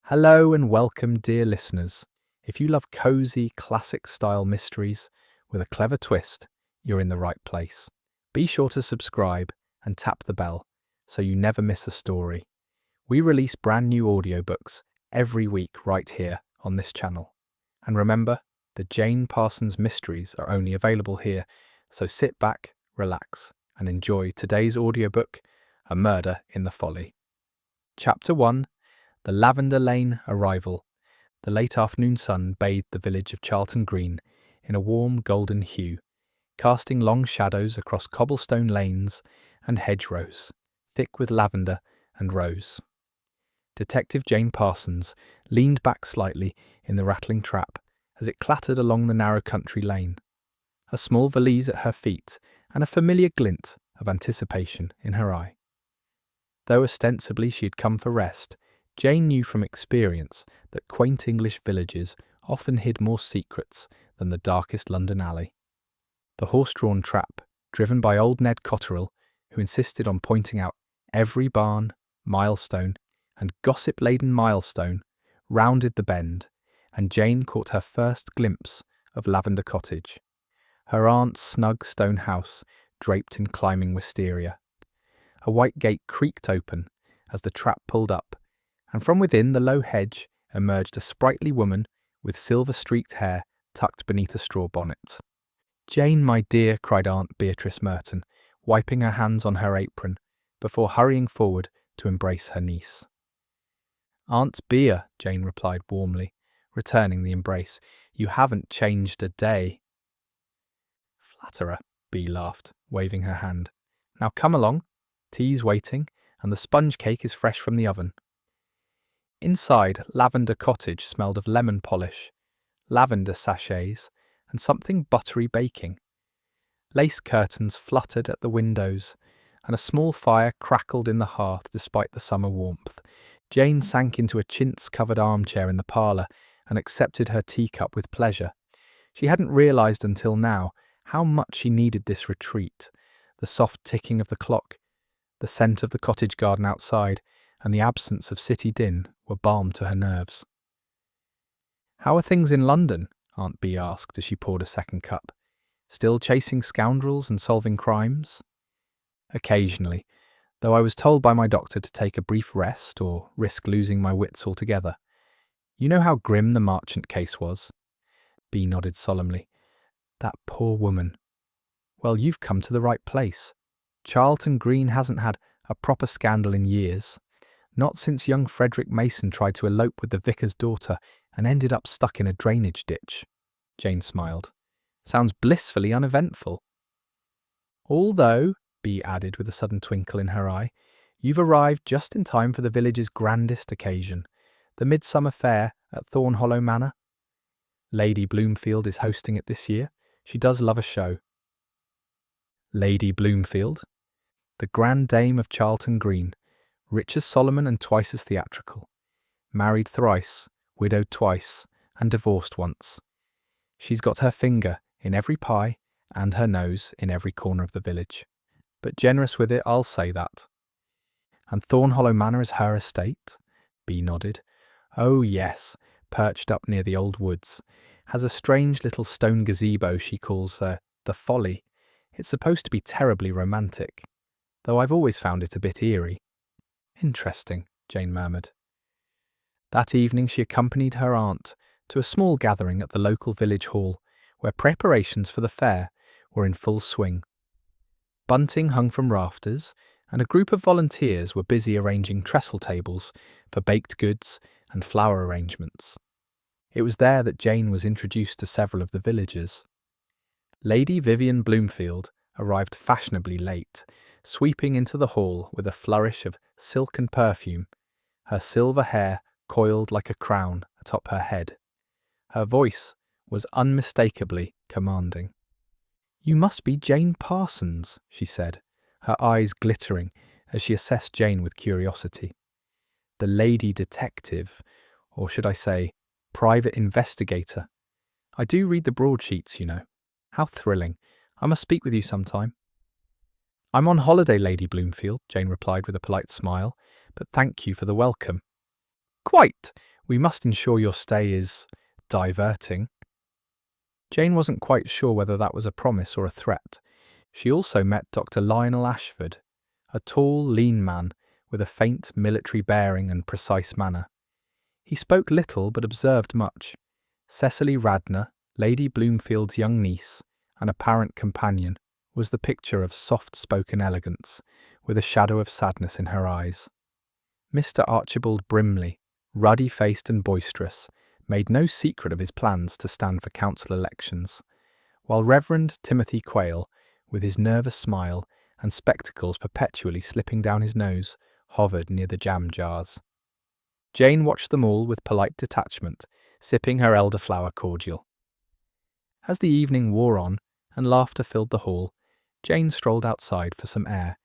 Hello and welcome, dear listeners. If you love cozy, classic-style mysteries with a clever twist, you're in the right place. Be sure to subscribe and tap the bell so you never miss a story. We release brand new audiobooks every week right here on this channel. And remember, the Jane Parsons mysteries are only available here, so sit back, relax, and enjoy today's audiobook, A Murder in the Folly. Chapter 1. The Lavender Lane Arrival. The late afternoon sun bathed the village of Charleton Green in a warm golden hue, casting long shadows across cobblestone lanes and hedgerows, thick with lavender and rose. Detective Jane Parsons leaned back slightly in the rattling trap as it clattered along the narrow country lane, a small valise at her feet and a familiar glint of anticipation in her eye. Though ostensibly she had come for rest, Jane knew from experience that quaint English villages often hid more secrets than the darkest London alley. The horse-drawn trap, driven by old Ned Cotterill, who insisted on pointing out every barn, milestone, and gossip-laden milestone, rounded the bend, and Jane caught her first glimpse of Lavender Cottage, her aunt's snug stone house draped in climbing wisteria. A white gate creaked open as the trap pulled up, and from within the low hedge emerged a sprightly woman with silver-streaked hair tucked beneath a straw bonnet. "Jane, my dear," cried Aunt Beatrice Merton, wiping her hands on her apron before hurrying forward to embrace her niece. "Aunt Bea," Jane replied warmly, returning the embrace, "you haven't changed a day." "Flatterer," Bea laughed, waving her hand. "Now come along. Tea's waiting, and the sponge cake is fresh from the oven." Inside, Lavender Cottage smelled of lemon polish, lavender sachets, and something buttery baking. Lace curtains fluttered at the windows, and a small fire crackled in the hearth despite the summer warmth. Jane sank into a chintz-covered armchair in the parlour and accepted her teacup with pleasure. She hadn't realised until now how much she needed this retreat. The soft ticking of the clock, the scent of the cottage garden outside, and the absence of city din were balm to her nerves. "How are things in London?" Aunt Bea asked as she poured a second cup. "Still chasing scoundrels and solving crimes?" "Occasionally, though I was told by my doctor to take a brief rest or risk losing my wits altogether. You know how grim the Marchant case was?" Bea nodded solemnly. "That poor woman. Well, you've come to the right place. Charleton Green hasn't had a proper scandal in years. Not since young Frederick Mason tried to elope with the vicar's daughter and ended up stuck in a drainage ditch." Jane smiled. "Sounds blissfully uneventful." "Although," Bea added with a sudden twinkle in her eye, "you've arrived just in time for the village's grandest occasion, the Midsummer Fair at Thornhollow Manor. Lady Bloomfield is hosting it this year. She does love a show." Lady Bloomfield? The grand dame of Charleton Green, rich as Solomon and twice as theatrical. Married thrice, widowed twice, and divorced once. She's got her finger in every pie and her nose in every corner of the village. But generous with it, I'll say that. "And Thornhollow Manor is her estate?" Bea nodded. "Oh yes, perched up near the old woods. Has a strange little stone gazebo she calls the Folly. It's supposed to be terribly romantic, though I've always found it a bit eerie." "Interesting," Jane murmured. That evening she accompanied her aunt to a small gathering at the local village hall, where preparations for the fair were in full swing. Bunting hung from rafters, and a group of volunteers were busy arranging trestle tables for baked goods and flower arrangements. It was there that Jane was introduced to several of the villagers. Lady Vivian Bloomfield arrived fashionably late, sweeping into the hall with a flourish of silk and perfume, her silver hair coiled like a crown atop her head. Her voice was unmistakably commanding. "You must be Jane Parsons," she said, her eyes glittering as she assessed Jane with curiosity. "The lady detective, or should I say, private investigator. I do read the broadsheets, you know. How thrilling. I must speak with you sometime." "I'm on holiday, Lady Bloomfield," Jane replied with a polite smile, "but thank you for the welcome." "Quite. We must ensure your stay is diverting. Jane wasn't quite sure whether that was a promise or a threat. She also met Dr. Lionel Ashford, a tall, lean man with a faint military bearing and precise manner. He spoke little but observed much. Cecily Radnor, Lady Bloomfield's young niece, an apparent companion, was the picture of soft-spoken elegance, with a shadow of sadness in her eyes. Mr. Archibald Brimley, ruddy-faced and boisterous, made no secret of his plans to stand for council elections, while Reverend Timothy Quayle, with his nervous smile and spectacles perpetually slipping down his nose, hovered near the jam jars. Jane watched them all with polite detachment, sipping her elderflower cordial. As the evening wore on and laughter filled the hall, Jane strolled outside for some air,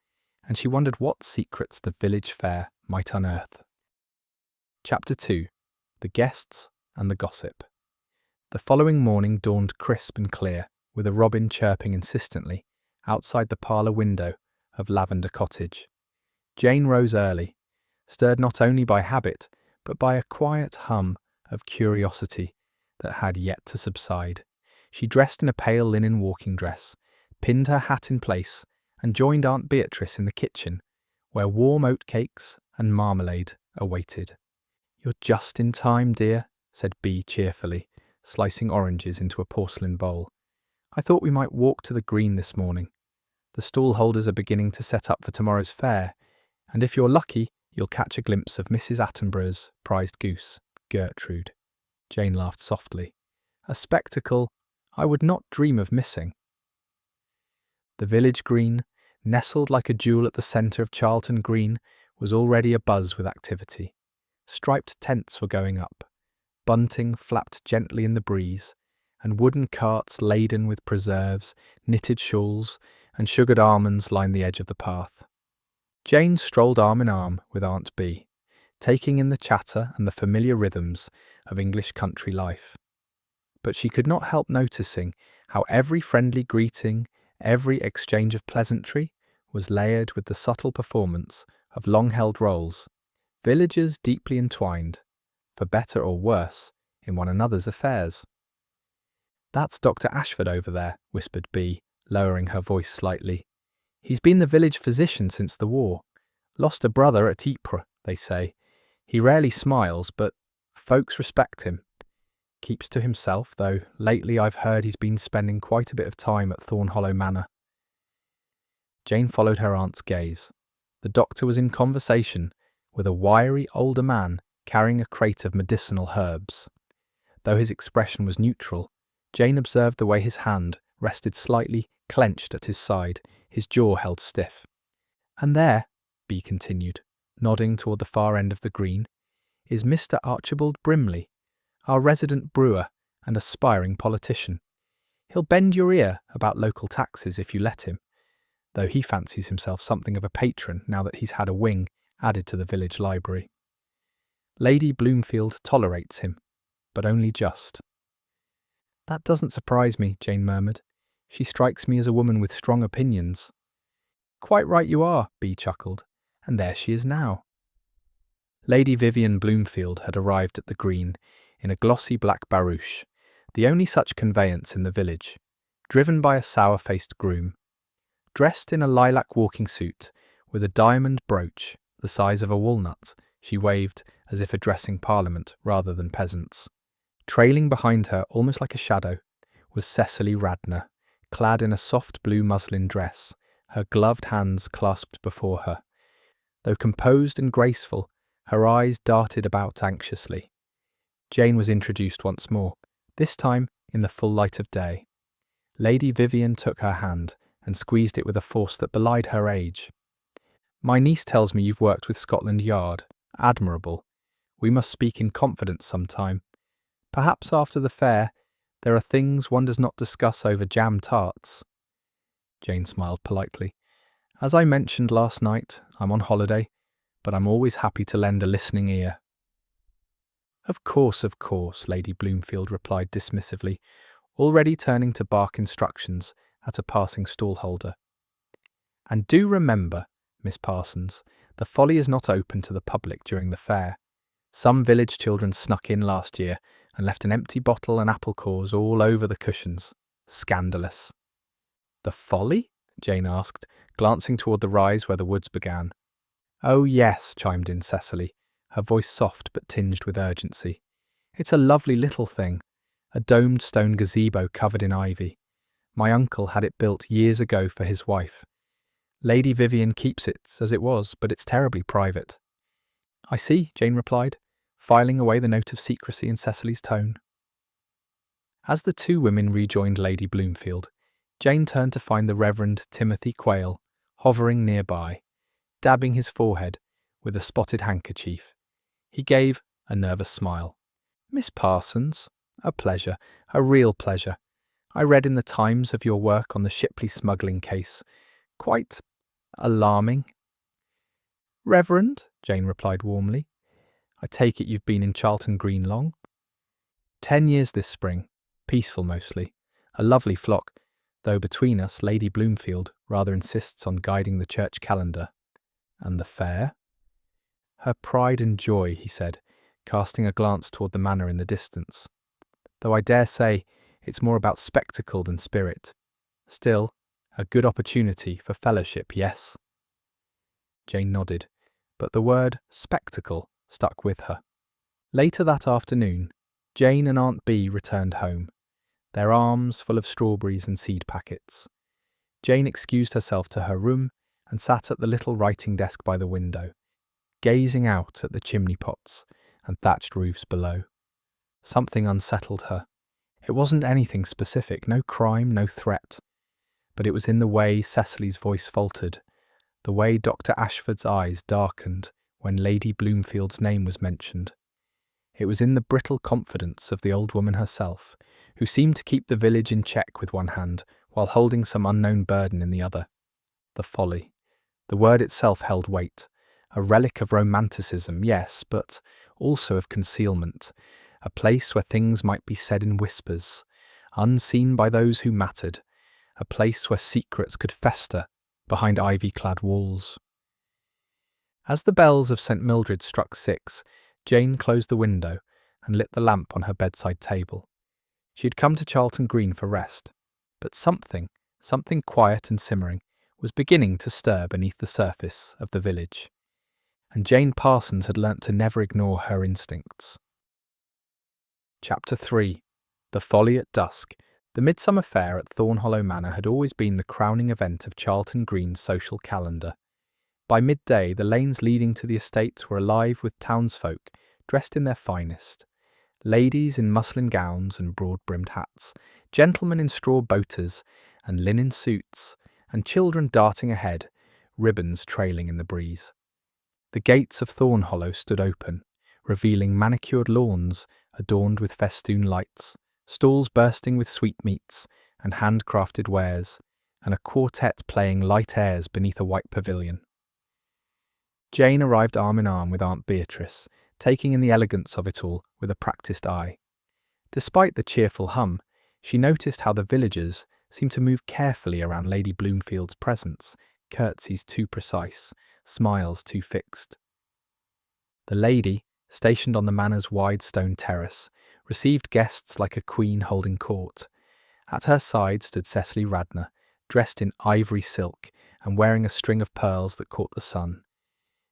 and she wondered what secrets the village fair might unearth. Chapter 2. The Guests and the Gossip. The following morning dawned crisp and clear, with a robin chirping insistently outside the parlour window of Lavender Cottage. Jane rose early, stirred not only by habit, but by a quiet hum of curiosity that had yet to subside. She dressed in a pale linen walking dress, pinned her hat in place, and joined Aunt Beatrice in the kitchen, where warm oatcakes and marmalade awaited. "You're just in time, dear," said Bee cheerfully, slicing oranges into a porcelain bowl. "I thought we might walk to the green this morning. The stall holders are beginning to set up for tomorrow's fair, and if you're lucky, you'll catch a glimpse of Mrs. Attenborough's prized goose, Gertrude." Jane laughed softly. "A spectacle I would not dream of missing." The village green, nestled like a jewel at the centre of Charleton Green, was already abuzz with activity. Striped tents were going up, bunting flapped gently in the breeze, and wooden carts laden with preserves, knitted shawls, and sugared almonds lined the edge of the path. Jane strolled arm in arm with Aunt Bee, taking in the chatter and the familiar rhythms of English country life. But she could not help noticing how every friendly greeting, every exchange of pleasantry, was layered with the subtle performance of long-held roles, villagers deeply entwined, for better or worse, in one another's affairs. "That's Dr. Ashford over there," whispered Bee, lowering her voice slightly. "He's been the village physician since the war. Lost a brother at Ypres, they say. He rarely smiles, but folks respect him. Keeps to himself, though lately I've heard he's been spending quite a bit of time at Thornhollow Manor." Jane followed her aunt's gaze. The doctor was in conversation with a wiry older man carrying a crate of medicinal herbs. Though his expression was neutral, Jane observed the way his hand rested slightly clenched at his side, his jaw held stiff. "And there," Bee continued, nodding toward the far end of the green, "is Mr. Archibald Brimley, our resident brewer and aspiring politician. He'll bend your ear about local taxes if you let him, though he fancies himself something of a patron now that he's had a wing added to the village library. Lady Bloomfield tolerates him, but only just." "That doesn't surprise me," Jane murmured. "She strikes me as a woman with strong opinions." "Quite right you are," Bee chuckled, "and there she is now." Lady Vivian Bloomfield had arrived at the green in a glossy black barouche, the only such conveyance in the village, driven by a sour-faced groom. Dressed in a lilac walking suit, with a diamond brooch the size of a walnut, she waved as if addressing Parliament rather than peasants. Trailing behind her, almost like a shadow, was Cecily Radnor, clad in a soft blue muslin dress, her gloved hands clasped before her. Though composed and graceful, her eyes darted about anxiously. Jane was introduced once more, this time in the full light of day. Lady Vivian took her hand and squeezed it with a force that belied her age. "My niece tells me you've worked with Scotland Yard. Admirable. We must speak in confidence sometime. Perhaps after the fair, there are things one does not discuss over jam tarts." Jane smiled politely. "As I mentioned last night, I'm on holiday, but I'm always happy to lend a listening ear." Of course," Lady Bloomfield replied dismissively, already turning to bark instructions at a passing stallholder. "And do remember, Miss Parsons, the Folly is not open to the public during the fair, Some village children snuck in last year and left an empty bottle and apple cores all over the cushions. Scandalous. The Folly? Jane asked, glancing toward the rise where the woods began. Oh yes, chimed in Cecily, her voice soft but tinged with urgency. It's a lovely little thing, a domed stone gazebo covered in ivy. My uncle had it built years ago for his wife. Lady Vivian keeps it as it was, but it's terribly private. I see, Jane replied, filing away the note of secrecy in Cecily's tone. As the two women rejoined Lady Bloomfield, Jane turned to find the Reverend Timothy Quayle hovering nearby, dabbing his forehead with a spotted handkerchief. He gave a nervous smile. Miss Parsons, a pleasure, a real pleasure. I read in the Times of your work on the Shipley smuggling case. Quite alarming. Reverend, Jane replied warmly. I take it you've been in Charleton Green long? 10 years this spring, peaceful mostly. A lovely flock, though between us Lady Bloomfield rather insists on guiding the church calendar. And the fair? Her pride and joy, he said, casting a glance toward the manor in the distance. Though I dare say it's more about spectacle than spirit. Still, a good opportunity for fellowship, yes? Jane nodded, but the word spectacle stuck with her. Later that afternoon, Jane and Aunt Bee returned home, their arms full of strawberries and seed packets. Jane excused herself to her room and sat at the little writing desk by the window, gazing out at the chimney pots and thatched roofs below. Something unsettled her. It wasn't anything specific, no crime, no threat. But it was in the way Cecily's voice faltered, the way Dr. Ashford's eyes darkened when Lady Bloomfield's name was mentioned. It was in the brittle confidence of the old woman herself, who seemed to keep the village in check with one hand while holding some unknown burden in the other. The Folly. The word itself held weight, a relic of romanticism, yes, but also of concealment, a place where things might be said in whispers, unseen by those who mattered, a place where secrets could fester behind ivy-clad walls. As the bells of St. Mildred struck 6, Jane closed the window and lit the lamp on her bedside table. She had come to Charleton Green for rest, but something quiet and simmering, was beginning to stir beneath the surface of the village. And Jane Parsons had learnt to never ignore her instincts. Chapter 3. The Folly at Dusk. The Midsummer Fair at Thornhollow Manor had always been the crowning event of Charleton Green's social calendar. By midday, the lanes leading to the estates were alive with townsfolk dressed in their finest. Ladies in muslin gowns and broad-brimmed hats, gentlemen in straw boaters and linen suits, and children darting ahead, ribbons trailing in the breeze. The gates of Thornhollow stood open, revealing manicured lawns adorned with festoon lights, stalls bursting with sweetmeats and handcrafted wares, and a quartet playing light airs beneath a white pavilion. Jane arrived arm in arm with Aunt Beatrice, taking in the elegance of it all with a practised eye. Despite the cheerful hum, she noticed how the villagers seemed to move carefully around Lady Bloomfield's presence, curtsies too precise, smiles too fixed. The lady, stationed on the manor's wide stone terrace, received guests like a queen holding court. At her side stood Cecily Radnor, dressed in ivory silk and wearing a string of pearls that caught the sun.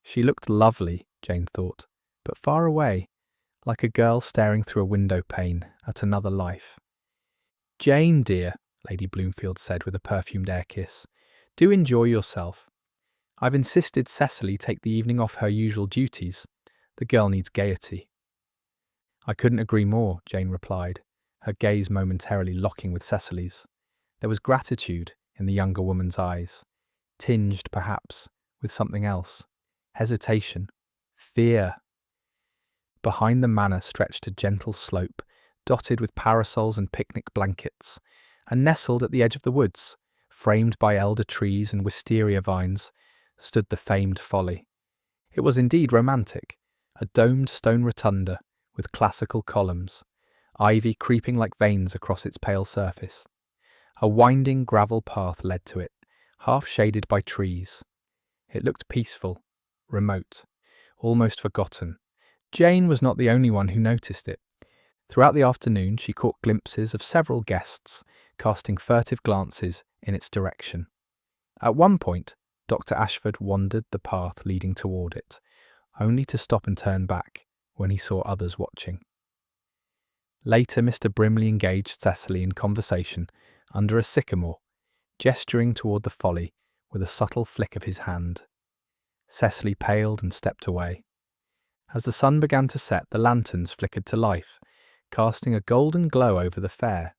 She looked lovely, Jane thought, but far away, like a girl staring through a window pane at another life. Jane, dear, Lady Bloomfield said with a perfumed air kiss, do enjoy yourself. I've insisted Cecily take the evening off her usual duties. The girl needs gaiety. I couldn't agree more, Jane replied, her gaze momentarily locking with Cecily's. There was gratitude in the younger woman's eyes, tinged, perhaps, with something else. Hesitation. Fear. Behind the manor stretched a gentle slope, dotted with parasols and picnic blankets, and nestled at the edge of the woods, framed by elder trees and wisteria vines, stood the famed Folly. It was indeed romantic, a domed stone rotunda with classical columns, ivy creeping like veins across its pale surface. A winding gravel path led to it, half shaded by trees. It looked peaceful, remote, almost forgotten, Jane was not the only one who noticed it. Throughout the afternoon, she caught glimpses of several guests, casting furtive glances in its direction. At one point, Dr. Ashford wandered the path leading toward it, only to stop and turn back when he saw others watching. Later, Mr. Brimley engaged Cecily in conversation under a sycamore, gesturing toward the Folly with a subtle flick of his hand. Cecily paled and stepped away. As the sun began to set, the lanterns flickered to life, casting a golden glow over the fair.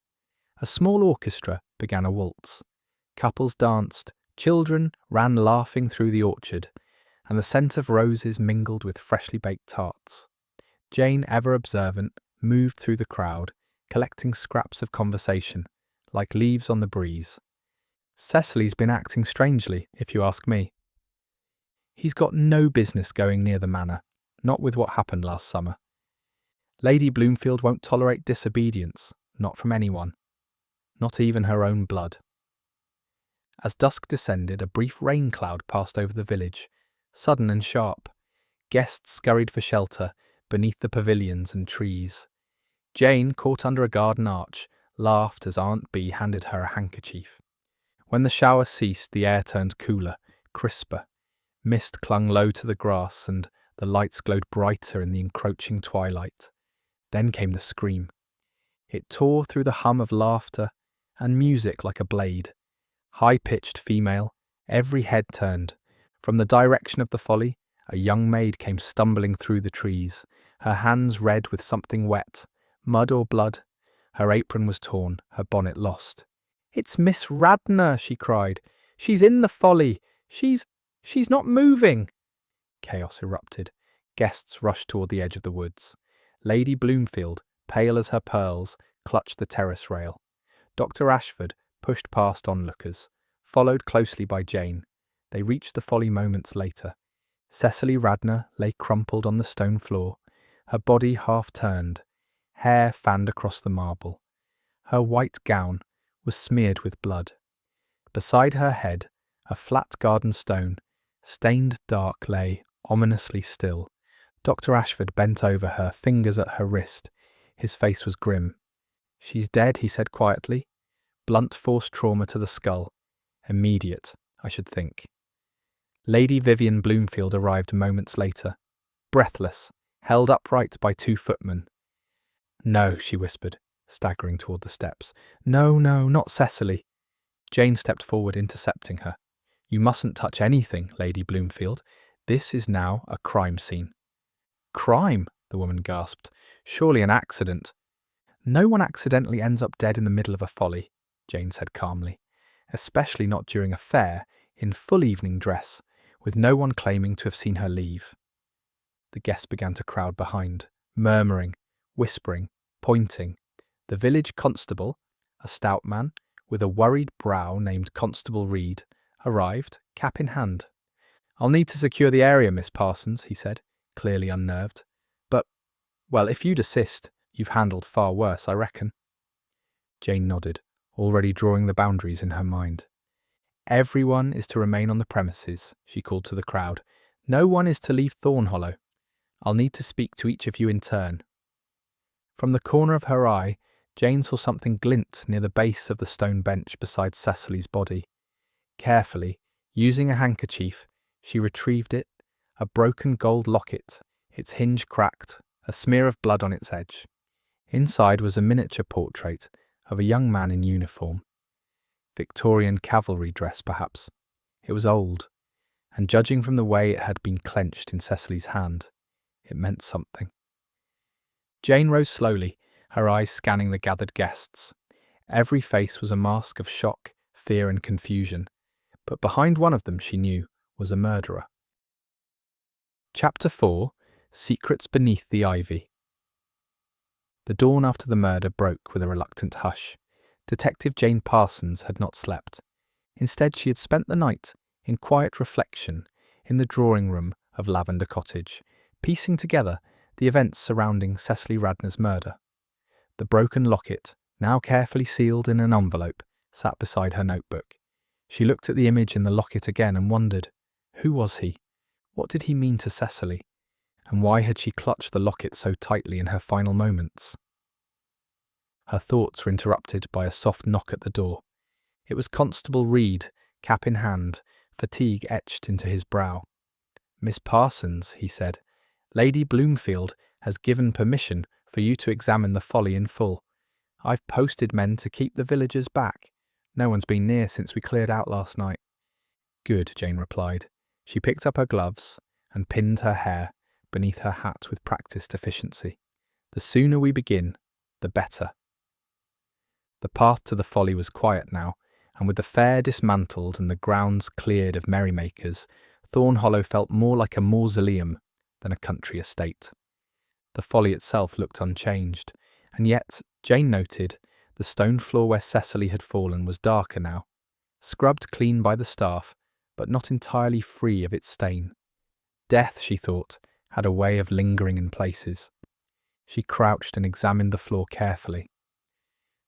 A small orchestra began a waltz. Couples danced, children ran laughing through the orchard, and the scent of roses mingled with freshly baked tarts. Jane, ever observant, moved through the crowd, collecting scraps of conversation, like leaves on the breeze. Cecily's been acting strangely, if you ask me. He's got no business going near the manor, not with what happened last summer. Lady Bloomfield won't tolerate disobedience, not from anyone, not even her own blood. As dusk descended, a brief rain cloud passed over the village, sudden and sharp. Guests scurried for shelter beneath the pavilions and trees. Jane, caught under a garden arch, laughed as Aunt Bee handed her a handkerchief. When the shower ceased, the air turned cooler, crisper. Mist clung low to the grass, and the lights glowed brighter in the encroaching twilight. Then came the scream. It tore through the hum of laughter and music like a blade. High-pitched female, every head turned. From the direction of the Folly, a young maid came stumbling through the trees, her hands red with something wet, mud or blood. Her apron was torn, her bonnet lost. "It's Miss Radnor," she cried. "She's in the Folly. She's not moving." Chaos erupted. Guests rushed toward the edge of the woods. Lady Bloomfield, pale as her pearls, clutched the terrace rail. Dr. Ashford pushed past onlookers, followed closely by Jane. They reached the Folly moments later. Cecily Radnor lay crumpled on the stone floor, her body half turned, hair fanned across the marble. Her white gown was smeared with blood. Beside her head, a flat garden stone, stained dark, lay ominously still. Dr. Ashford bent over her, fingers at her wrist. His face was grim. "She's dead," he said quietly. "Blunt force trauma to the skull. Immediate, I should think." Lady Vivian Bloomfield arrived moments later, breathless, held upright by 2 footmen. "No," she whispered, staggering toward the steps. No, not Cecily." Jane stepped forward, intercepting her. "You mustn't touch anything, Lady Bloomfield. This is now a crime scene." "Crime?" the woman gasped. "Surely an accident." "No one accidentally ends up dead in the middle of a Folly," Jane said calmly. "Especially not during a fair, in full evening dress, with no one claiming to have seen her leave." The guests began to crowd behind, murmuring, whispering, pointing. The village constable, a stout man, with a worried brow named Constable Reed, arrived, cap in hand. "I'll need to secure the area, Miss Parsons," he said, clearly unnerved. "But, well, if you'd assist, you've handled far worse, I reckon." Jane nodded, already drawing the boundaries in her mind. "Everyone is to remain on the premises," she called to the crowd. "No one is to leave Thornhollow. I'll need to speak to each of you in turn." From the corner of her eye, Jane saw something glint near the base of the stone bench beside Cecily's body. Carefully, using a handkerchief, she retrieved it, a broken gold locket, its hinge cracked, a smear of blood on its edge. Inside was a miniature portrait of a young man in uniform. Victorian cavalry dress, perhaps. It was old, and judging from the way it had been clenched in Cecily's hand, it meant something. Jane rose slowly, her eyes scanning the gathered guests. Every face was a mask of shock, fear and confusion, but behind one of them, she knew, was a murderer. Chapter 4: Secrets Beneath the Ivy. The dawn after the murder broke with a reluctant hush. Detective Jane Parsons had not slept. Instead, she had spent the night in quiet reflection in the drawing room of Lavender Cottage, piecing together the events surrounding Cecily Radnor's murder. The broken locket, now carefully sealed in an envelope, sat beside her notebook. She looked at the image in the locket again and wondered, who was he? What did he mean to Cecily? And why had she clutched the locket so tightly in her final moments? Her thoughts were interrupted by a soft knock at the door. It was Constable Reed, cap in hand, fatigue etched into his brow. "Miss Parsons," he said, "Lady Bloomfield has given permission for you to examine the Folly in full. I've posted men to keep the villagers back. No one's been near since we cleared out last night." "Good," Jane replied. She picked up her gloves and pinned her hair beneath her hat with practiced efficiency. "The sooner we begin, the better." The path to the Folly was quiet now, and with the fair dismantled and the grounds cleared of merrymakers, Thorn Hollow felt more like a mausoleum than a country estate. The Folly itself looked unchanged, and yet, Jane noted, the stone floor where Cecily had fallen was darker now, scrubbed clean by the staff, but not entirely free of its stain. Death, she thought, had a way of lingering in places. She crouched and examined the floor carefully.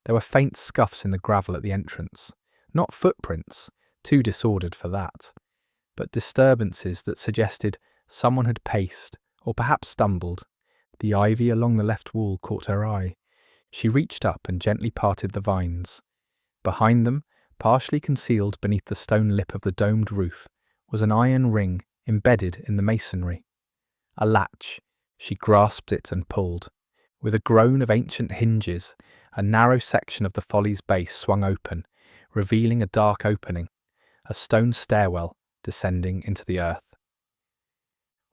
There were faint scuffs in the gravel at the entrance, not footprints, too disordered for that, but disturbances that suggested someone had paced, or perhaps stumbled. The ivy along the left wall caught her eye. She reached up and gently parted the vines. Behind them, partially concealed beneath the stone lip of the domed roof, was an iron ring embedded in the masonry. A latch. She grasped it and pulled. With a groan of ancient hinges, a narrow section of the Folly's base swung open, revealing a dark opening, a stone stairwell descending into the earth.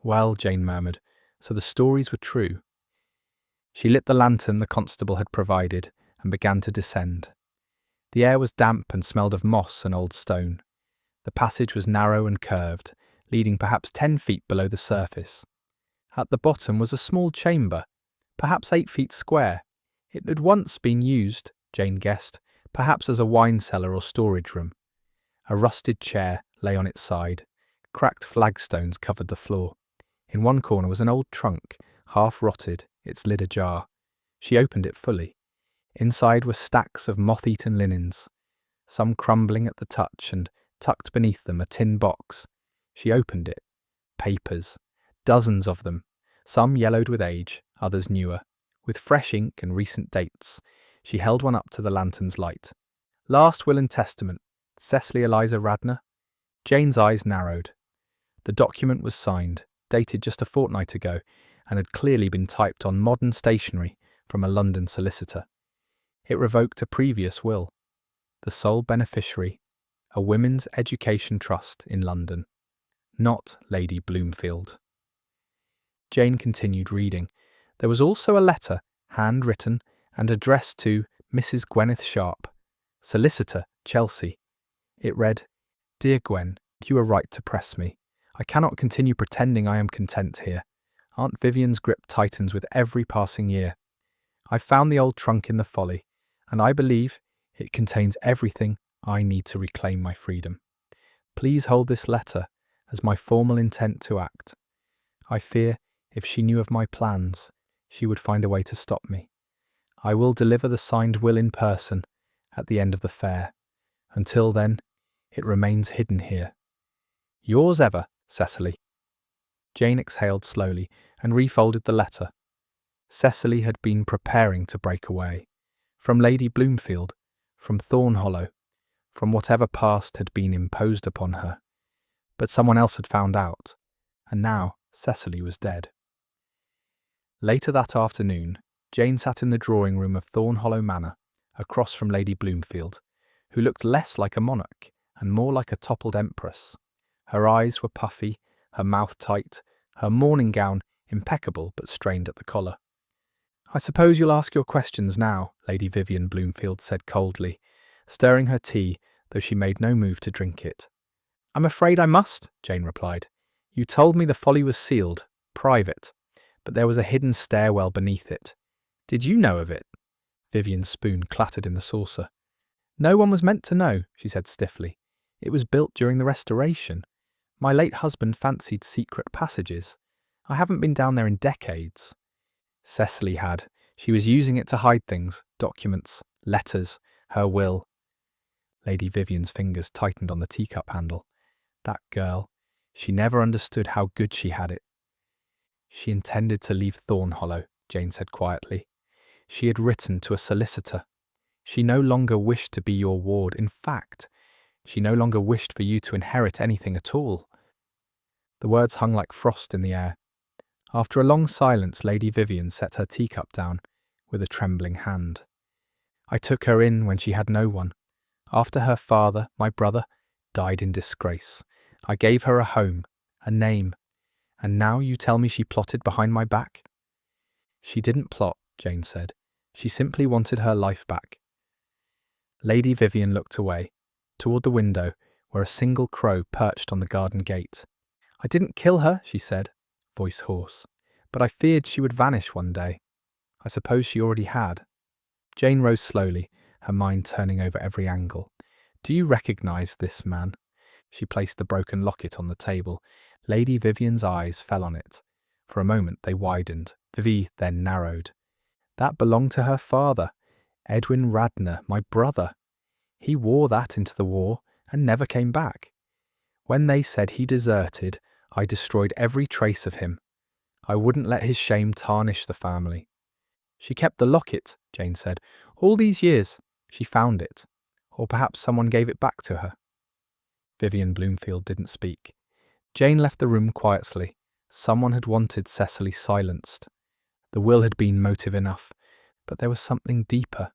"Well," Jane murmured, "so the stories were true." She lit the lantern the constable had provided and began to descend. The air was damp and smelled of moss and old stone. The passage was narrow and curved, leading perhaps 10 feet below the surface. At the bottom was a small chamber, perhaps 8 feet square. It had once been used, Jane guessed, perhaps as a wine cellar or storage room. A rusted chair lay on its side. Cracked flagstones covered the floor. In one corner was an old trunk, half rotted, its lid ajar. She opened it fully. Inside were stacks of moth-eaten linens, some crumbling at the touch, and tucked beneath them a tin box. She opened it. Papers. Dozens of them, some yellowed with age, others newer, with fresh ink and recent dates. She held one up to the lantern's light. "Last will and testament, Cecily Eliza Radnor." Jane's eyes narrowed. The document was signed, dated just a fortnight ago, and had clearly been typed on modern stationery from a London solicitor. It revoked a previous will. The sole beneficiary, a women's education trust in London. Not Lady Bloomfield. Jane continued reading. There was also a letter, handwritten and addressed to Mrs. Gwyneth Sharp, solicitor, Chelsea. It read, "Dear Gwen, you are right to press me. I cannot continue pretending I am content here. Aunt Vivian's grip tightens with every passing year. I found the old trunk in the Folly, and I believe it contains everything I need to reclaim my freedom. Please hold this letter as my formal intent to act. I fear if she knew of my plans, she would find a way to stop me. I will deliver the signed will in person at the end of the fair. Until then, it remains hidden here. Yours ever, Cecily." Jane exhaled slowly and refolded the letter. Cecily had been preparing to break away. From Lady Bloomfield, from Thorn Hollow, from whatever past had been imposed upon her. But someone else had found out, and now Cecily was dead. Later that afternoon, Jane sat in the drawing room of Thorn Hollow Manor, across from Lady Bloomfield, who looked less like a monarch and more like a toppled empress. Her eyes were puffy, her mouth tight, her morning gown impeccable but strained at the collar. "I suppose you'll ask your questions now," Lady Vivian Bloomfield said coldly, stirring her tea, though she made no move to drink it. "I'm afraid I must," Jane replied. "You told me the Folly was sealed, private, but there was a hidden stairwell beneath it. Did you know of it?" Vivian's spoon clattered in the saucer. "No one was meant to know," she said stiffly. "It was built during the Restoration. My late husband fancied secret passages. I haven't been down there in decades." Cecily had. She was using it to hide things, documents, letters, her will. Lady Vivian's fingers tightened on the teacup handle. That girl. She never understood how good she had it. She intended to leave Thornhollow, Jane said quietly. She had written to a solicitor. She no longer wished to be your ward. In fact, she no longer wished for you to inherit anything at all. The words hung like frost in the air. After a long silence, Lady Vivian set her teacup down with a trembling hand. I took her in when she had no one. After her father, my brother, died in disgrace. I gave her a home, a name, and now you tell me she plotted behind my back? She didn't plot, Jane said. She simply wanted her life back. Lady Vivian looked away, toward the window, where a single crow perched on the garden gate. I didn't kill her, she said, voice hoarse, but I feared she would vanish one day. I suppose she already had. Jane rose slowly, her mind turning over every angle. Do you recognise this man? She placed the broken locket on the table. Lady Vivian's eyes fell on it. For a moment they widened. Vivi then narrowed. That belonged to her father, Edwin Radnor, my brother. He wore that into the war and never came back. When they said he deserted, I destroyed every trace of him. I wouldn't let his shame tarnish the family. She kept the locket, Jane said. All these years, she found it. Or perhaps someone gave it back to her. Vivian Bloomfield didn't speak. Jane left the room quietly. Someone had wanted Cecily silenced. The will had been motive enough, but there was something deeper,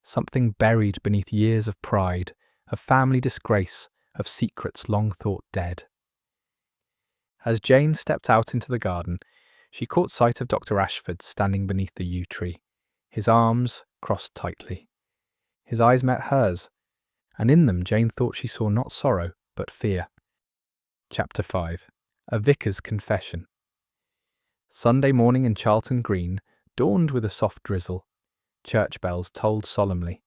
something buried beneath years of pride, of family disgrace, of secrets long thought dead. As Jane stepped out into the garden, she caught sight of Dr. Ashford standing beneath the yew tree, his arms crossed tightly. His eyes met hers, and in them Jane thought she saw not sorrow, but fear. Chapter 5. A Vicar's Confession. Sunday morning in Charleton Green dawned with a soft drizzle. Church bells tolled solemnly,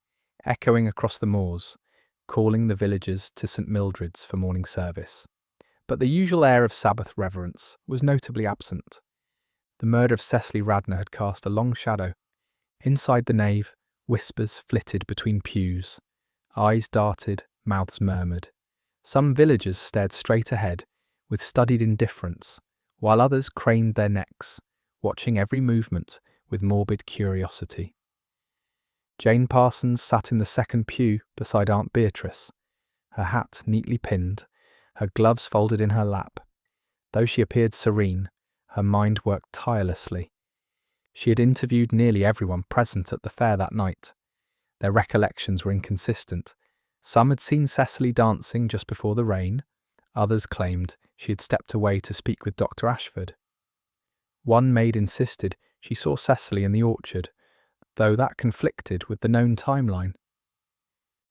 echoing across the moors, calling the villagers to St. Mildred's for morning service. But the usual air of Sabbath reverence was notably absent. The murder of Cecily Radnor had cast a long shadow. Inside the nave, whispers flitted between pews. Eyes darted, mouths murmured. Some villagers stared straight ahead, with studied indifference, while others craned their necks, watching every movement with morbid curiosity. Jane Parsons sat in the second pew beside Aunt Beatrice, her hat neatly pinned, her gloves folded in her lap. Though she appeared serene, her mind worked tirelessly. She had interviewed nearly everyone present at the fair that night. Their recollections were inconsistent. Some had seen Cecily dancing just before the rain. Others claimed she had stepped away to speak with Dr. Ashford. One maid insisted she saw Cecily in the orchard, though that conflicted with the known timeline.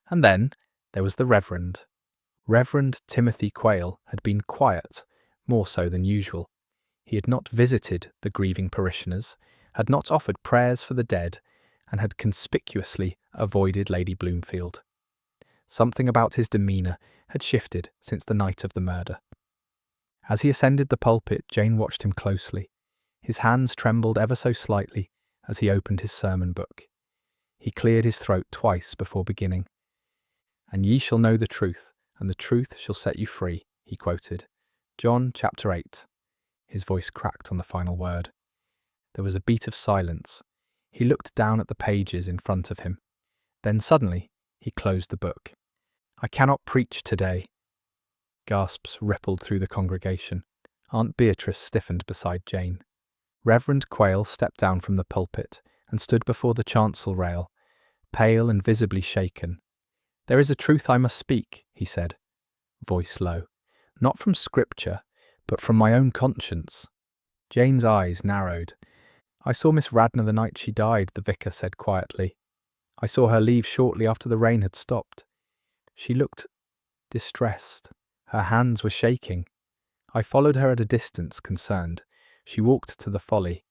And then there was the Reverend. Reverend Timothy Quayle had been quiet, more so than usual. He had not visited the grieving parishioners, had not offered prayers for the dead, and had conspicuously avoided Lady Bloomfield. Something about his demeanour had shifted since the night of the murder. As he ascended the pulpit, Jane watched him closely. His hands trembled ever so slightly as he opened his sermon book. He cleared his throat twice before beginning. "And ye shall know the truth, and the truth shall set you free," he quoted. John chapter 8. His voice cracked on the final word. There was a beat of silence. He looked down at the pages in front of him. Then suddenly he closed the book. "I cannot preach today." Gasps rippled through the congregation. Aunt Beatrice stiffened beside Jane. Reverend Quayle stepped down from the pulpit and stood before the chancel rail, pale and visibly shaken. "There is a truth I must speak," he said, voice low. "Not from Scripture, but from my own conscience." Jane's eyes narrowed. "I saw Miss Radnor the night she died," the vicar said quietly. "I saw her leave shortly after the rain had stopped. She looked distressed. Her hands were shaking. I followed her at a distance, concerned. She walked to the Folly."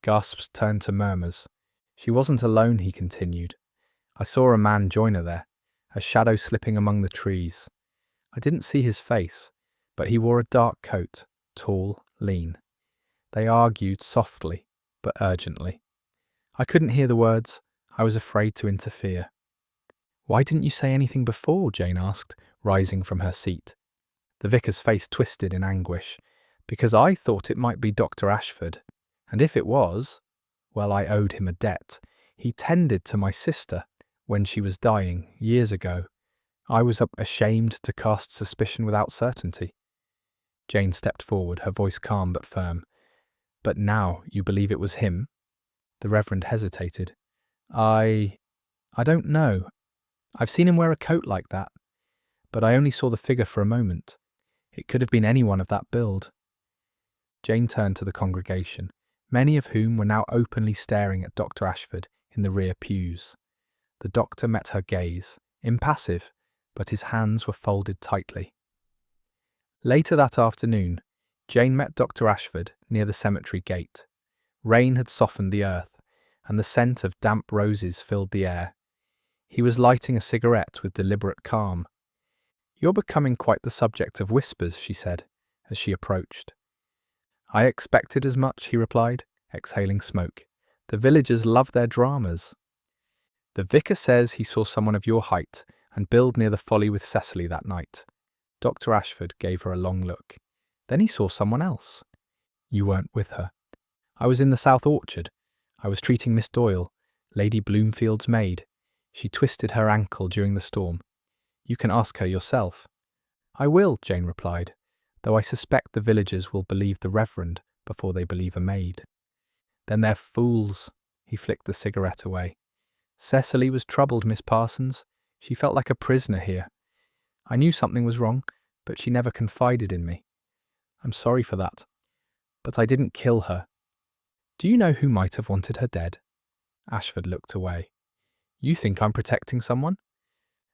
Gasps turned to murmurs. "She wasn't alone," he continued. "I saw a man join her there, a shadow slipping among the trees. I didn't see his face, but he wore a dark coat, tall, lean. They argued softly, but urgently. I couldn't hear the words. I was afraid to interfere." "Why didn't you say anything before?" Jane asked, rising from her seat. The vicar's face twisted in anguish. because I thought it might be Dr. Ashford, and if it was, well, I owed him a debt. He tended to my sister when she was dying years ago. I was ashamed to cast suspicion without certainty. Jane stepped forward, her voice calm but firm. But now you believe it was him? The Reverend hesitated. I don't know. I've seen him wear a coat like that, but I only saw the figure for a moment. It could have been anyone of that build. Jane turned to the congregation, many of whom were now openly staring at Dr. Ashford in the rear pews. The doctor met her gaze, impassive, but his hands were folded tightly. Later that afternoon, Jane met Dr. Ashford near the cemetery gate. Rain had softened the earth, and the scent of damp roses filled the air. He was lighting a cigarette with deliberate calm. "You're becoming quite the subject of whispers," she said, as she approached. "I expected as much," he replied, exhaling smoke. "The villagers love their dramas." "The vicar says he saw someone of your height and build near the Folly with Cecily that night." Dr. Ashford gave her a long look. "Then he saw someone else." "You weren't with her." "I was in the South Orchard. I was treating Miss Doyle, Lady Bloomfield's maid. She twisted her ankle during the storm. You can ask her yourself." "I will," Jane replied, "though I suspect the villagers will believe the Reverend before they believe a maid." "Then they're fools." He flicked the cigarette away. "Cecily was troubled, Miss Parsons. She felt like a prisoner here. I knew something was wrong, but she never confided in me. I'm sorry for that. But I didn't kill her." "Do you know who might have wanted her dead?" Ashford looked away. "You think I'm protecting someone?"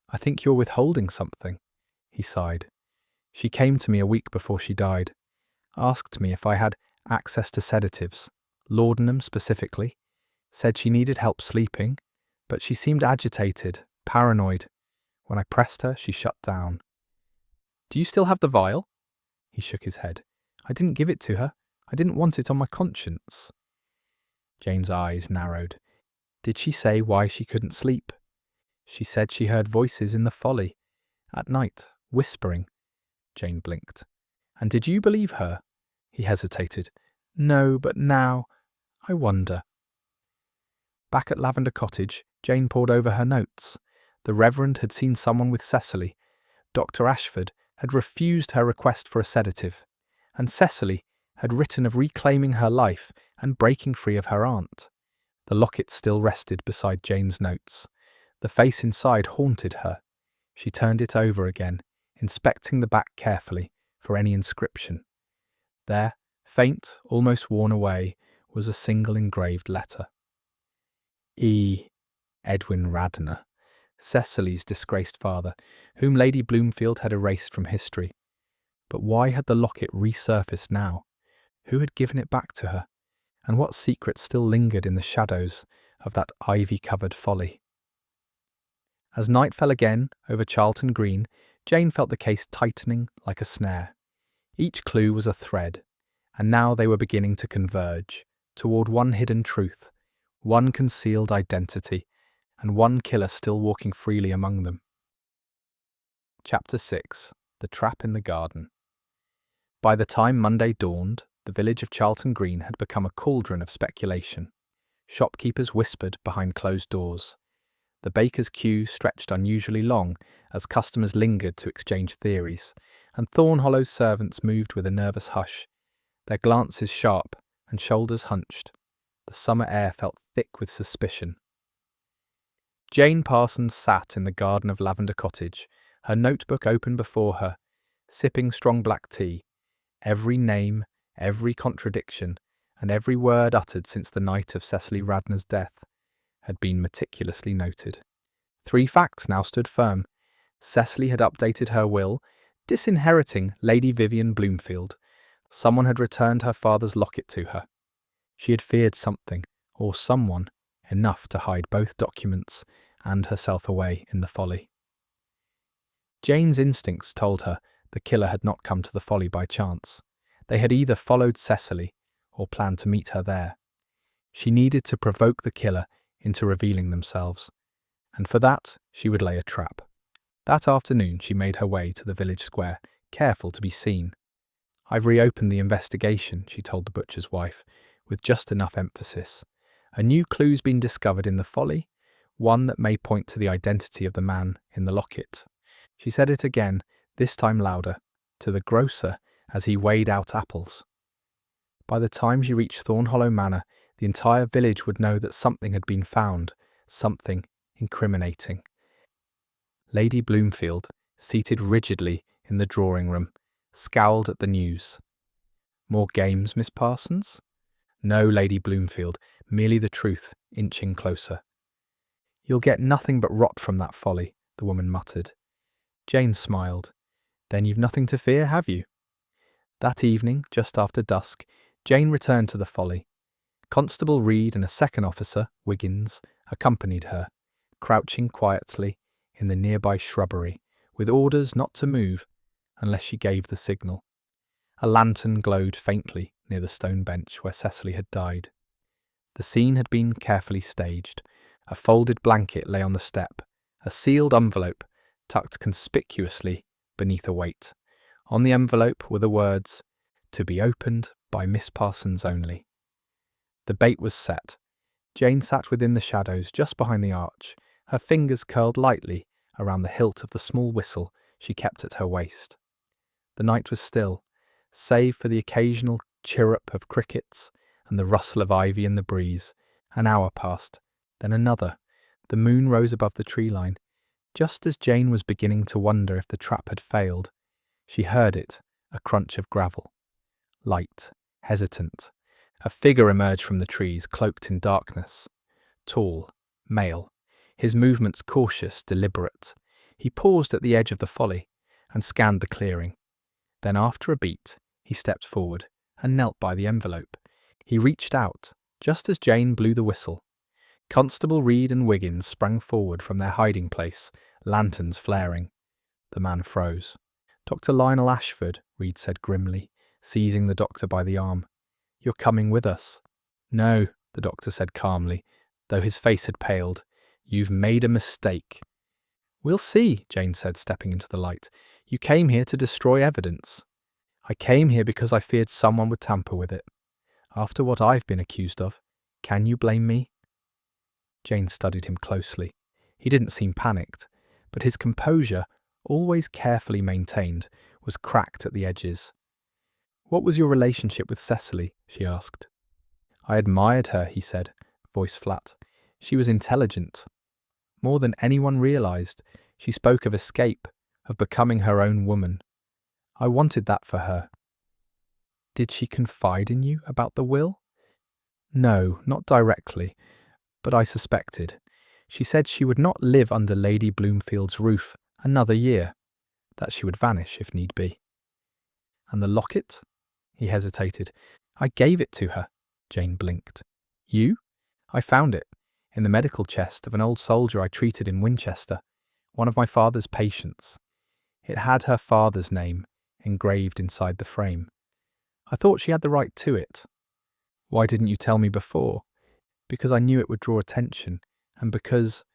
"I think you're withholding something." He sighed. "She came to me a week before she died, asked me if I had access to sedatives, laudanum specifically, said she needed help sleeping, but she seemed agitated, paranoid. When I pressed her, she shut down." "Do you still have the vial?" He shook his head. "I didn't give it to her. I didn't want it on my conscience." Jane's eyes narrowed. "Did she say why she couldn't sleep?" "She said she heard voices in the Folly. At night, whispering." Jane blinked. "And did you believe her?" He hesitated. "No, but now, I wonder." Back at Lavender Cottage, Jane pored over her notes. The Reverend had seen someone with Cecily. Dr. Ashford had refused her request for a sedative. And Cecily had written of reclaiming her life and breaking free of her aunt. The locket still rested beside Jane's notes. The face inside haunted her. She turned it over again, inspecting the back carefully for any inscription. There, faint, almost worn away, was a single engraved letter. E. Edwin Radnor, Cecily's disgraced father, whom Lady Bloomfield had erased from history. But why had the locket resurfaced now? Who had given it back to her? And what secret still lingered in the shadows of that ivy-covered Folly? As night fell again over Charleton Green, Jane felt the case tightening like a snare. Each clue was a thread, and now they were beginning to converge toward one hidden truth, one concealed identity, and one killer still walking freely among them. Chapter 6. The Trap in the Garden. By the time Monday dawned, the village of Charleton Green had become a cauldron of speculation. Shopkeepers whispered behind closed doors. The baker's queue stretched unusually long as customers lingered to exchange theories, and Thornhollow's servants moved with a nervous hush, their glances sharp and shoulders hunched. The summer air felt thick with suspicion. Jane Parsons sat in the garden of Lavender Cottage, her notebook open before her, sipping strong black tea. Every name, every contradiction, and every word uttered since the night of Cecily Radnor's death had been meticulously noted. 3 facts now stood firm. Cecily had updated her will, disinheriting Lady Vivian Bloomfield. Someone had returned her father's locket to her. She had feared something, or someone, enough to hide both documents and herself away in the Folly. Jane's instincts told her the killer had not come to the Folly by chance. They had either followed Cecily or planned to meet her there. She needed to provoke the killer into revealing themselves, and for that she would lay a trap. That afternoon she made her way to the village square, careful to be seen. "I've reopened the investigation," she told the butcher's wife, with just enough emphasis. "A new clue's been discovered in the Folly, one that may point to the identity of the man in the locket." She said it again, this time louder, to the grocer as he weighed out apples. By the time she reached Thornhollow Manor, the entire village would know that something had been found, something incriminating. Lady Bloomfield, seated rigidly in the drawing-room, scowled at the news. "More games, Miss Parsons?" "No, Lady Bloomfield, merely the truth, inching closer." "You'll get nothing but rot from that Folly," the woman muttered. Jane smiled. "Then you've nothing to fear, have you?" That evening, just after dusk, Jane returned to the Folly. Constable Reed and a second officer, Wiggins, accompanied her, crouching quietly in the nearby shrubbery, with orders not to move unless she gave the signal. A lantern glowed faintly near the stone bench where Cecily had died. The scene had been carefully staged. A folded blanket lay on the step, a sealed envelope tucked conspicuously beneath a weight. On the envelope were the words, "To be opened by Miss Parsons only." The bait was set. Jane sat within the shadows just behind the arch, her fingers curled lightly around the hilt of the small whistle she kept at her waist. The night was still, save for the occasional chirrup of crickets and the rustle of ivy in the breeze. An hour passed, then another. The moon rose above the tree line. Just as Jane was beginning to wonder if the trap had failed, she heard it, a crunch of gravel. Light, hesitant. A figure emerged from the trees, cloaked in darkness. Tall, male, his movements cautious, deliberate. He paused at the edge of the Folly and scanned the clearing. Then after a beat, he stepped forward and knelt by the envelope. He reached out, just as Jane blew the whistle. Constable Reed and Wiggins sprang forward from their hiding place, lanterns flaring. The man froze. "Dr. Lionel Ashford," Reed said grimly, seizing the doctor by the arm. "You're coming with us." "No," the doctor said calmly, though his face had paled. "You've made a mistake." "We'll see," Jane said, stepping into the light. "You came here to destroy evidence." "I came here because I feared someone would tamper with it. After what I've been accused of, can you blame me?" Jane studied him closely. He didn't seem panicked, but his composure, always carefully maintained, was cracked at the edges. "What was your relationship with Cecily?" she asked. "I admired her," he said, voice flat. "She was intelligent. More than anyone realized, she spoke of escape, of becoming her own woman. I wanted that for her." "Did she confide in you about the will?" "No, not directly, but I suspected. She said she would not live under Lady Bloomfield's roof another year, that she would vanish if need be." "And the locket?" He hesitated. "I gave it to her." Jane blinked. "You?" "I found it, in the medical chest of an old soldier I treated in Winchester, one of my father's patients. It had her father's name engraved inside the frame. I thought she had the right to it." "Why didn't you tell me before?" "Because I knew it would draw attention, and because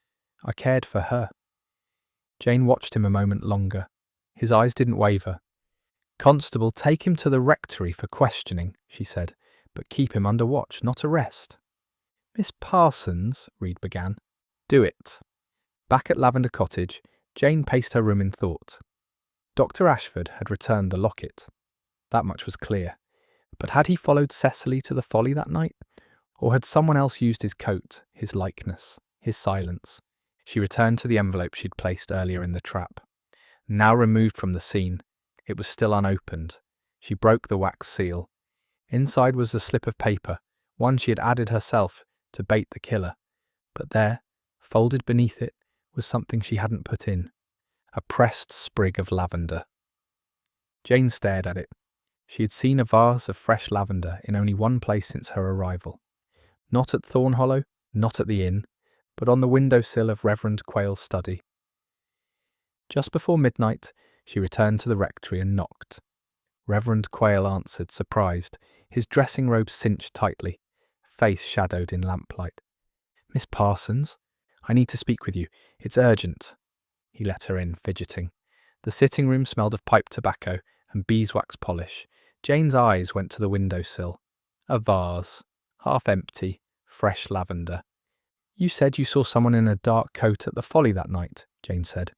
I cared for her." Jane watched him a moment longer. His eyes didn't waver. "Constable, take him to the rectory for questioning," she said, "but keep him under watch, not arrest." "Miss Parsons," Reed began. "Do it." Back at Lavender Cottage, Jane paced her room in thought. Dr. Ashford had returned the locket. That much was clear. But had he followed Cecily to the Folly that night? Or had someone else used his coat, his likeness, his silence? She returned to the envelope she'd placed earlier in the trap. Now removed from the scene, it was still unopened. She broke the wax seal. Inside was a slip of paper, one she had added herself to bait the killer. But there, folded beneath it, was something she hadn't put in. A pressed sprig of lavender. Jane stared at it. She had seen a vase of fresh lavender in only one place since her arrival. Not at Thornhollow, not at the inn, but on the windowsill of Reverend Quayle's study. Just before midnight, she returned to the rectory and knocked. Reverend Quayle answered, surprised, his dressing robe cinched tightly, face shadowed in lamplight. "Miss Parsons, I need to speak with you. It's urgent." He let her in, fidgeting. The sitting room smelled of pipe tobacco and beeswax polish. Jane's eyes went to the windowsill. A vase, half empty, fresh lavender. "You said you saw someone in a dark coat at the Folly that night," Jane said.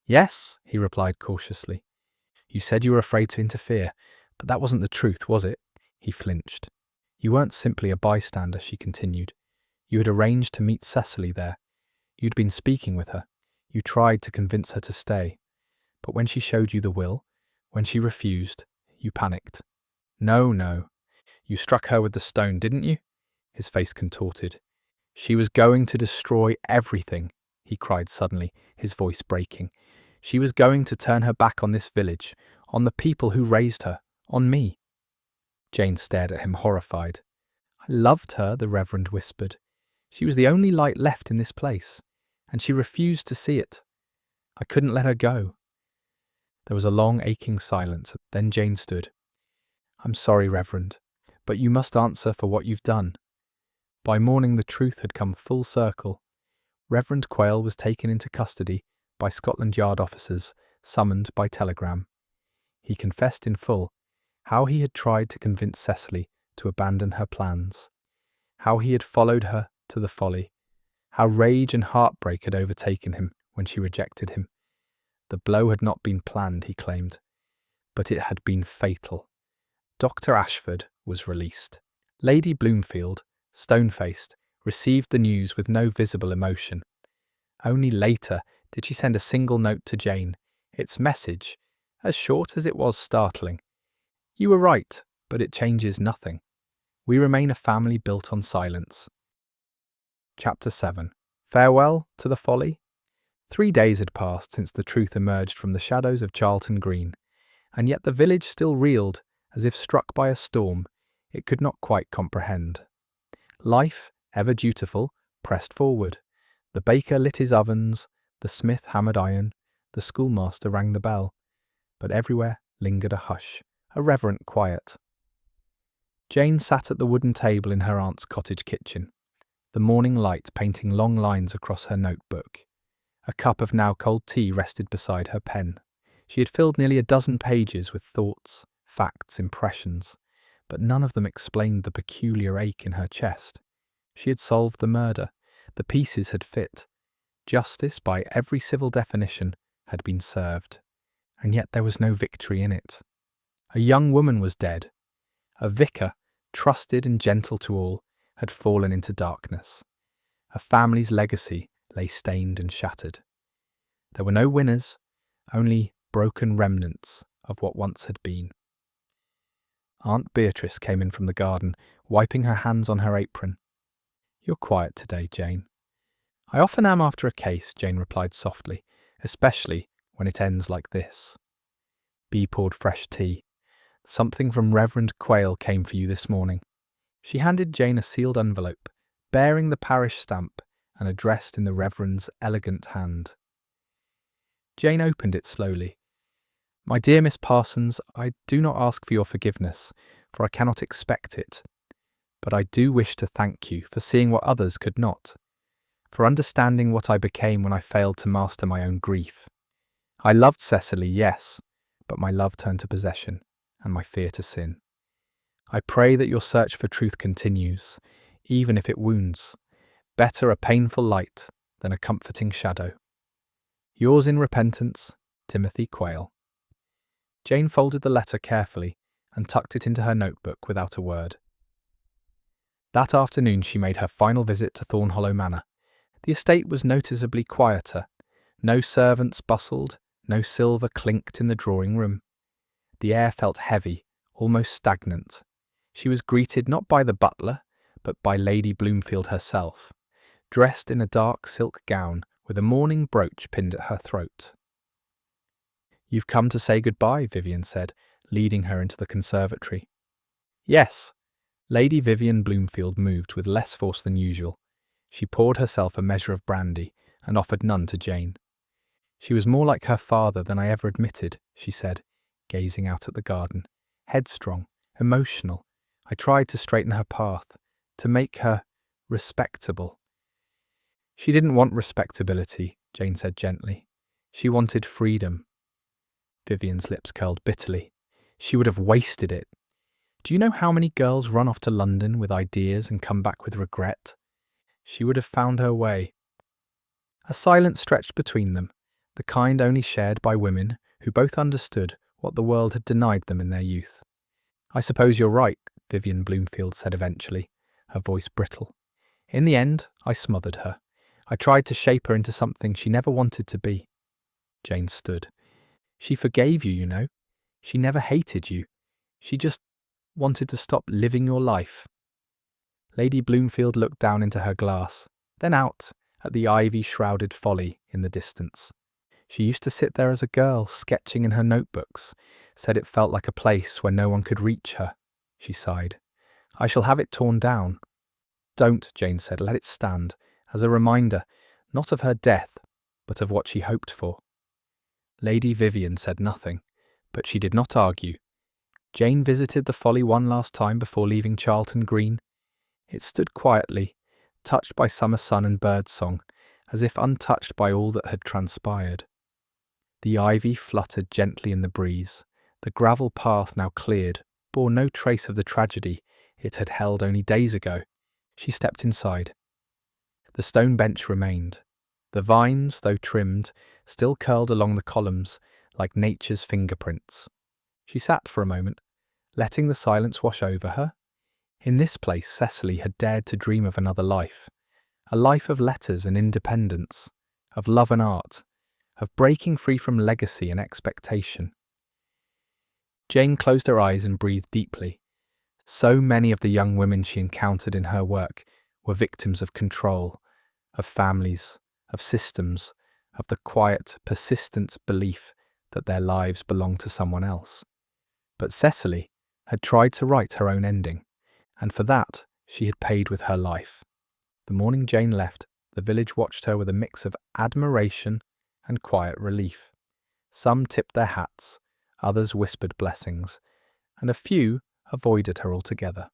"Yes," he replied cautiously. "You said you were afraid to interfere, but that wasn't the truth, was it?" He flinched. "You weren't simply a bystander," she continued. "You had arranged to meet Cecily there. You'd been speaking with her. You tried to convince her to stay. But when she showed you the will, when she refused, you panicked." "No, no. You struck her with the stone, didn't you?" His face contorted. "She was going to destroy everything," he cried suddenly, his voice breaking. "She was going to turn her back on this village, on the people who raised her, on me." Jane stared at him, horrified. "I loved her," the Reverend whispered. "She was the only light left in this place, and she refused to see it. I couldn't let her go." There was a long, aching silence. Then Jane stood. "I'm sorry, Reverend, but you must answer for what you've done." By morning the truth had come full circle. Reverend Quayle was taken into custody by Scotland Yard officers, summoned by telegram. He confessed in full how he had tried to convince Cecily to abandon her plans, how he had followed her to the Folly, how rage and heartbreak had overtaken him when she rejected him. The blow had not been planned, he claimed, but it had been fatal. Dr. Ashford was released. Lady Bloomfield, stone-faced, received the news with no visible emotion. Only later did she send a single note to Jane, its message, as short as it was startling. "You were right, but it changes nothing. We remain a family built on silence." Chapter 7. Farewell to the Folly. 3 days had passed since the truth emerged from the shadows of Charleton Green, and yet the village still reeled as if struck by a storm it could not quite comprehend. Life, ever dutiful, pressed forward. The baker lit his ovens, the smith hammered iron, the schoolmaster rang the bell, but everywhere lingered a hush, a reverent quiet. Jane sat at the wooden table in her aunt's cottage kitchen, the morning light painting long lines across her notebook. A cup of now cold tea rested beside her pen. She had filled nearly a dozen pages with thoughts, facts, impressions, but none of them explained the peculiar ache in her chest. She had solved the murder. The pieces had fit. Justice, by every civil definition, had been served. And yet there was no victory in it. A young woman was dead. A vicar, trusted and gentle to all, had fallen into darkness. A family's legacy lay stained and shattered. There were no winners, only broken remnants of what once had been. Aunt Beatrice came in from the garden, wiping her hands on her apron. "You're quiet today, Jane." "I often am after a case," Jane replied softly, "especially when it ends like this." Bea poured fresh tea. "Something from Reverend Quayle came for you this morning." She handed Jane a sealed envelope, bearing the parish stamp and addressed in the Reverend's elegant hand. Jane opened it slowly. "My dear Miss Parsons, I do not ask for your forgiveness, for I cannot expect it. But I do wish to thank you for seeing what others could not, for understanding what I became when I failed to master my own grief. I loved Cecily, yes, but my love turned to possession, and my fear to sin. I pray that your search for truth continues, even if it wounds. Better a painful light than a comforting shadow. Yours in repentance, Timothy Quayle." Jane folded the letter carefully and tucked it into her notebook without a word. That afternoon she made her final visit to Thornhollow Manor. The estate was noticeably quieter. No servants bustled, no silver clinked in the drawing-room. The air felt heavy, almost stagnant. She was greeted not by the butler, but by Lady Bloomfield herself, dressed in a dark silk gown with a mourning brooch pinned at her throat. "You've come to say goodbye," Vivian said, leading her into the conservatory. "Yes." Lady Vivian Bloomfield moved with less force than usual. She poured herself a measure of brandy and offered none to Jane. "She was more like her father than I ever admitted," she said, gazing out at the garden. "Headstrong, emotional. I tried to straighten her path, to make her respectable." "She didn't want respectability," Jane said gently. "She wanted freedom." Vivian's lips curled bitterly. "She would have wasted it," Do you know how many girls run off to London with ideas and come back with regret? She would have found her way. A silence stretched between them, the kind only shared by women who both understood what the world had denied them in their youth. I suppose you're right, Vivian Bloomfield said eventually, her voice brittle. In the end, I smothered her. I tried to shape her into something she never wanted to be. Jane stood. She forgave you, you know. She never hated you. She just wanted to stop living your life. Lady Bloomfield looked down into her glass, then out at the ivy-shrouded Folly in the distance. She used to sit there as a girl, sketching in her notebooks, said it felt like a place where no one could reach her. She sighed. I shall have it torn down. Don't, Jane said, let it stand, as a reminder, not of her death, but of what she hoped for. Lady Vivian said nothing, but she did not argue. Jane visited the Folly one last time before leaving Charleton Green. It stood quietly, touched by summer sun and birdsong, as if untouched by all that had transpired. The ivy fluttered gently in the breeze. The gravel path, now cleared, bore no trace of the tragedy it had held only days ago. She stepped inside. The stone bench remained. The vines, though trimmed, still curled along the columns like nature's fingerprints. She sat for a moment, letting the silence wash over her. In this place, Cecily had dared to dream of another life, a life of letters and independence, of love and art, of breaking free from legacy and expectation. Jane closed her eyes and breathed deeply. So many of the young women she encountered in her work were victims of control, of families, of systems, of the quiet, persistent belief that their lives belonged to someone else. But Cecily had tried to write her own ending, and for that she had paid with her life. The morning Jane left, the village watched her with a mix of admiration and quiet relief. Some tipped their hats, others whispered blessings, and a few avoided her altogether.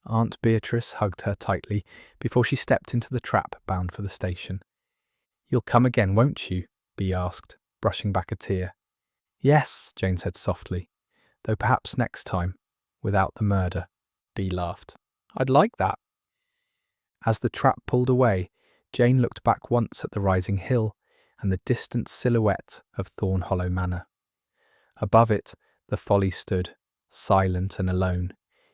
Aunt Beatrice hugged her tightly before she stepped into the trap bound for the station. You'll come again, won't you? Bea asked, brushing back a tear. Yes, Jane said softly, though perhaps next time, without the murder. Bea laughed. I'd like that. As the trap pulled away, Jane looked back once at the rising hill and the distant silhouette of Thorn Hollow Manor. Above it, the Folly stood, silent and alone,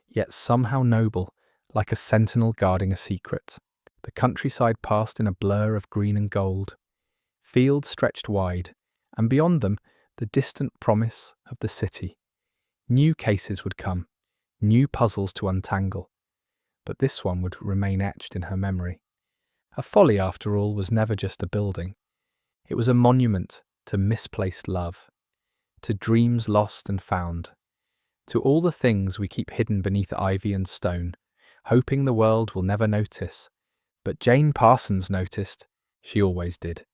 yet somehow noble, like a sentinel guarding a secret. The countryside passed in a blur of green and gold. Fields stretched wide, and beyond them, the distant promise of the city. New cases would come, new puzzles to untangle, but this one would remain etched in her memory. A Folly, after all, was never just a building. It was a monument to misplaced love, to dreams lost and found, to all the things we keep hidden beneath ivy and stone, hoping the world will never notice. But Jane Parsons noticed. She always did.